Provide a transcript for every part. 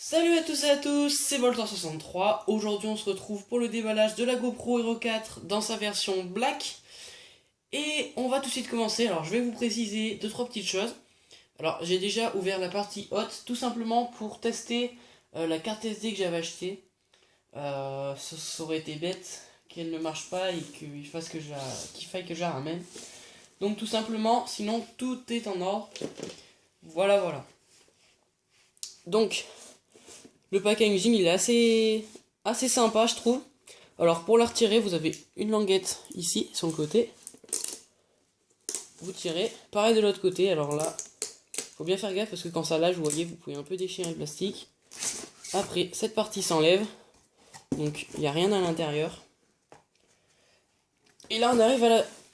Salut à tous et à tous, c'est Voltor63. Aujourd'hui on se retrouve pour le déballage de la GoPro Hero 4 dans sa version black. Et on va tout de suite commencer. Alors je vais vous préciser deux trois petites choses. Alors j'ai déjà ouvert la partie haute tout simplement pour tester la carte SD que j'avais achetée. Ça aurait été bête qu'elle ne marche pas et qu'il faille que je la ramène. Donc tout simplement, sinon tout est en ordre. Voilà. Donc le packaging il est assez sympa je trouve. Alors pour la retirer vous avez une languette ici sur le côté. Vous tirez, pareil de l'autre côté. Alors là faut bien faire gaffe parce que quand ça lâche vous voyez vous pouvez un peu déchirer le plastique. Après cette partie s'enlève. Donc il n'y a rien à l'intérieur. Et là on arrive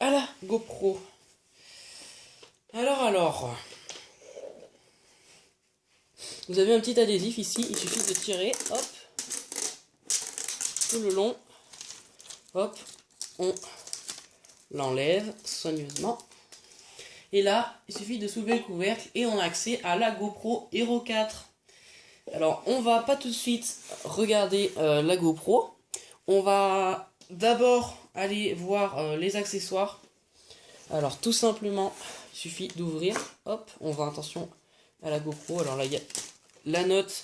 à la GoPro. Alors. Vous avez un petit adhésif ici, il suffit de tirer, hop, tout le long, hop, on l'enlève soigneusement. Et là, il suffit de soulever le couvercle et on a accès à la GoPro Hero 4. Alors, on va pas tout de suite regarder la GoPro. On va d'abord aller voir les accessoires. Alors, tout simplement, il suffit d'ouvrir, hop, on va attention à la GoPro. Alors là, il y a la note.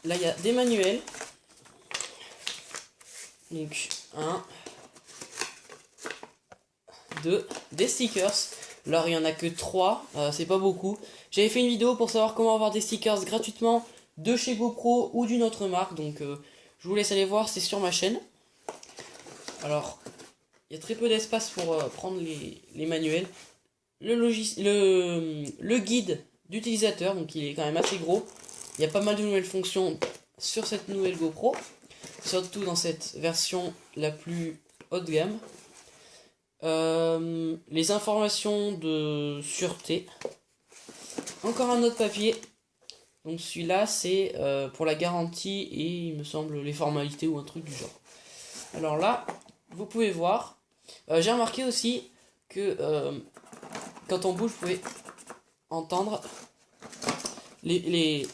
Là, il y a des manuels. Donc, 1, 2, des stickers. Alors, il n'y en a que 3, c'est pas beaucoup. J'avais fait une vidéo pour savoir comment avoir des stickers gratuitement de chez GoPro ou d'une autre marque. Donc, je vous laisse aller voir, c'est sur ma chaîne. Alors, il y a très peu d'espace pour prendre les manuels. Le guide d'utilisateur, donc il est quand même assez gros. Il y a pas mal de nouvelles fonctions sur cette nouvelle GoPro, surtout dans cette version la plus haut de gamme. Les informations de sûreté. Encore un autre papier. Donc celui-là c'est pour la garantie et il me semble les formalités ou un truc du genre. Alors là, vous pouvez voir. J'ai remarqué aussi que quand on bouge, vous pouvez entendre les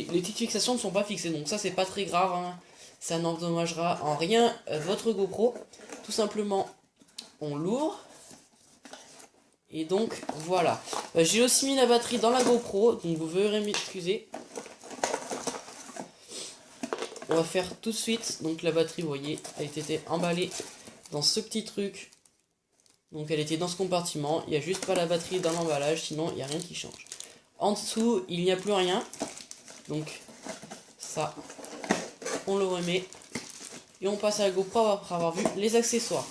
petites fixations ne sont pas fixées, donc ça c'est pas très grave, hein. Ça n'endommagera en rien votre GoPro. Tout simplement, on l'ouvre. Et donc voilà. J'ai aussi mis la batterie dans la GoPro, donc vous verrez m'excuser. On va faire tout de suite. Donc la batterie, vous voyez, a été emballée dans ce petit truc. Donc elle était dans ce compartiment. Il n'y a juste pas la batterie dans l'emballage, sinon il n'y a rien qui change. En dessous, il n'y a plus rien. Donc ça, on le remet. Et on passe à la GoPro après avoir vu les accessoires.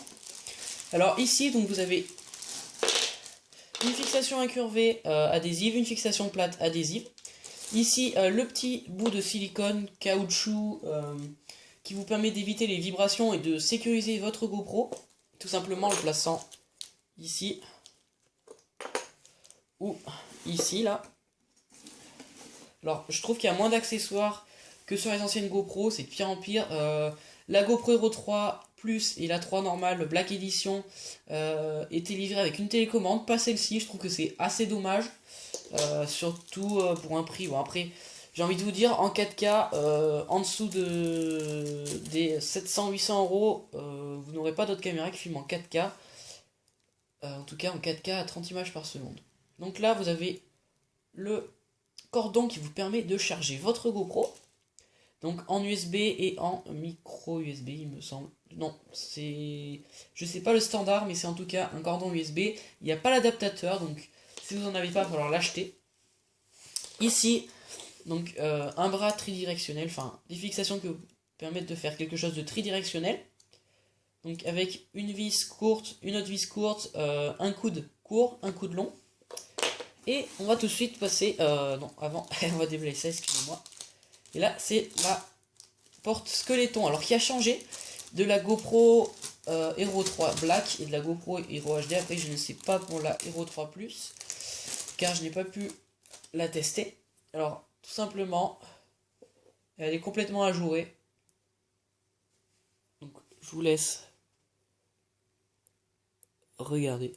Alors ici, donc vous avez une fixation incurvée adhésive, une fixation plate adhésive. Ici, le petit bout de silicone, caoutchouc, qui vous permet d'éviter les vibrations et de sécuriser votre GoPro. Tout simplement en le plaçant ici ou ici, là. Alors, je trouve qu'il y a moins d'accessoires que sur les anciennes GoPro, c'est de pire en pire. La GoPro Hero 3 Plus et la 3 normale, Black Edition, étaient livrées avec une télécommande, pas celle-ci, je trouve que c'est assez dommage. Surtout pour un prix. Bon, après, j'ai envie de vous dire, en 4K, en dessous des 700-800 euros, vous n'aurez pas d'autres caméras qui filment en 4K. En tout cas, en 4K à 30 images par seconde. Donc là, vous avez le cordon qui vous permet de charger votre GoPro. Donc en USB et en micro USB, il me semble. Non, c'est... Je sais pas le standard, mais c'est en tout cas un cordon USB. Il n'y a pas l'adaptateur, donc si vous n'en avez pas, il va falloir l'acheter. Ici, donc un bras tridirectionnel, enfin des fixations qui vous permettent de faire quelque chose de tridirectionnel. Donc avec une vis courte, une autre vis courte, un coude court, un coude long. Et on va tout de suite passer... non, avant, on va déballer ça, excusez-moi. Et là, c'est la porte Skeleton. Alors, qui a changé de la GoPro Hero 3 Black et de la GoPro Hero HD. Après, je ne sais pas pour la Hero 3 Plus, car je n'ai pas pu la tester. Alors, tout simplement, elle est complètement ajourée. Donc, je vous laisse regarder.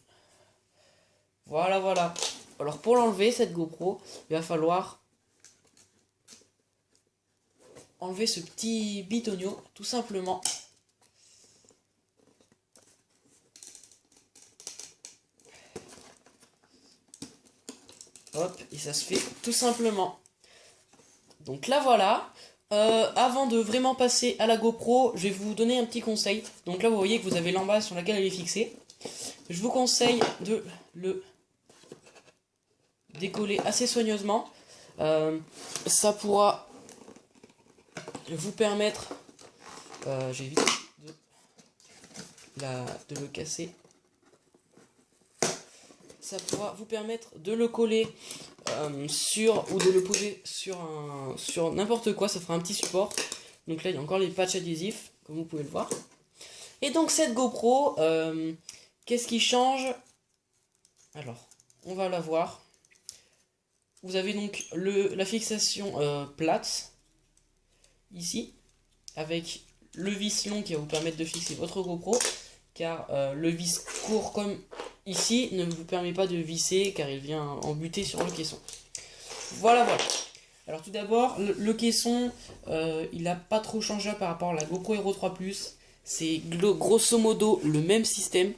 Voilà. Alors pour l'enlever, cette GoPro, il va falloir enlever ce petit bitonio, tout simplement. Hop, et ça se fait tout simplement. Donc là voilà. Avant de vraiment passer à la GoPro, je vais vous donner un petit conseil. Donc là vous voyez que vous avez l'embase sur laquelle elle est fixée. Je vous conseille de le décoller assez soigneusement. Ça pourra vous permettre, j'évite de le casser. Ça pourra vous permettre de le coller ou de le poser sur n'importe quoi, ça fera un petit support. Donc là il y a encore les patchs adhésifs, comme vous pouvez le voir. Et donc cette GoPro, qu'est-ce qui change? Alors, on va la voir. Vous avez donc la fixation plate, ici, avec le vis long qui va vous permettre de fixer votre GoPro, car le vis court comme ici ne vous permet pas de visser, car il vient embuter sur le caisson. Voilà. Alors tout d'abord, le caisson, il n'a pas trop changé par rapport à la GoPro Hero 3 Plus. C'est grosso modo le même système.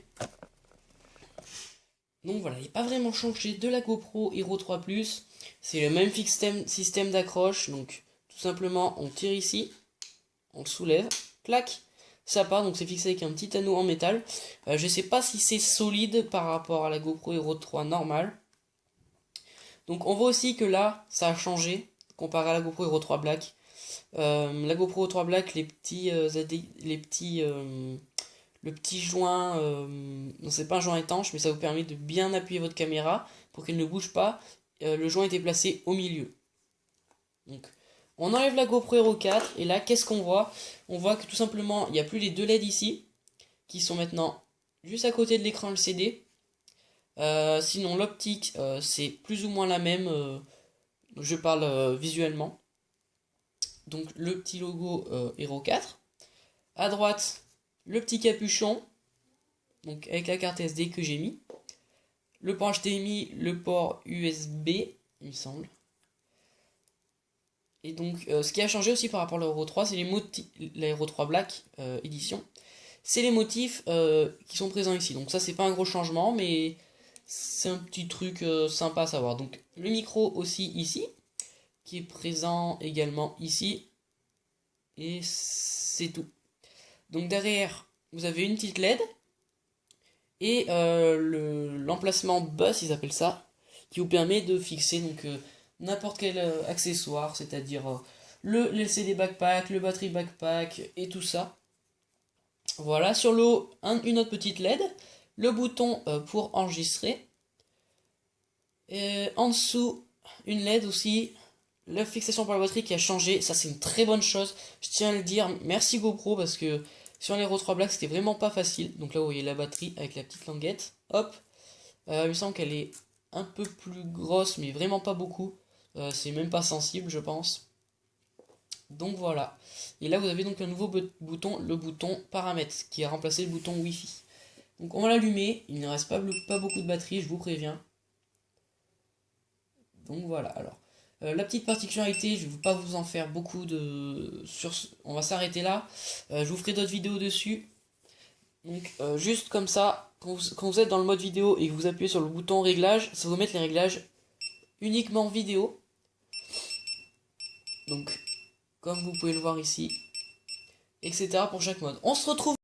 Donc voilà, il n'est pas vraiment changé de la GoPro Hero 3 Plus. C'est le même système d'accroche. Donc tout simplement, on tire ici, on le soulève, clac, ça part. Donc c'est fixé avec un petit anneau en métal. Je ne sais pas si c'est solide par rapport à la GoPro Hero 3 normale. Donc on voit aussi que là, ça a changé comparé à la GoPro Hero 3 Black. La GoPro Hero 3 Black, le petit joint, non c'est pas un joint étanche, mais ça vous permet de bien appuyer votre caméra pour qu'elle ne bouge pas. Le joint était placé au milieu. Donc on enlève la GoPro Hero 4 et là qu'est-ce qu'on voit? On voit que tout simplement il n'y a plus les deux LED ici qui sont maintenant juste à côté de l'écran LCD. Sinon l'optique c'est plus ou moins la même, je parle visuellement. Donc le petit logo Hero 4. À droite, le petit capuchon, donc avec la carte SD que j'ai mis. Le port HDMI, le port USB, il me semble. Et donc ce qui a changé aussi par rapport à l'Hero 3, c'est les motifs, la Hero 3 Black édition. C'est les motifs qui sont présents ici. Donc ça c'est pas un gros changement, mais c'est un petit truc sympa à savoir. Donc le micro aussi ici, qui est présent également ici. Et c'est tout. Donc derrière, vous avez une petite LED. Et l'emplacement bus, ils appellent ça, qui vous permet de fixer donc n'importe quel accessoire, c'est-à-dire le LCD backpack, le batterie backpack et tout ça. Voilà, sur le haut, une autre petite LED, le bouton pour enregistrer. Et en dessous, une LED aussi, la fixation pour la batterie qui a changé, ça c'est une très bonne chose, je tiens à le dire, merci GoPro parce que sur l'Hero 3 Black c'était vraiment pas facile. Donc là vous voyez la batterie avec la petite languette, hop, il me semble qu'elle est un peu plus grosse mais vraiment pas beaucoup, c'est même pas sensible je pense. Donc voilà, et là vous avez donc un nouveau bouton, le bouton paramètres, qui a remplacé le bouton Wi-Fi. Donc on va l'allumer, il ne reste pas beaucoup de batterie, je vous préviens. Donc voilà, alors. La petite particularité, je ne vais pas vous en faire beaucoup on va s'arrêter là. Je vous ferai d'autres vidéos dessus. Donc juste comme ça, quand vous êtes dans le mode vidéo et que vous appuyez sur le bouton réglage, ça va vous mettre les réglages uniquement vidéo. Donc comme vous pouvez le voir ici, etc. pour chaque mode. On se retrouve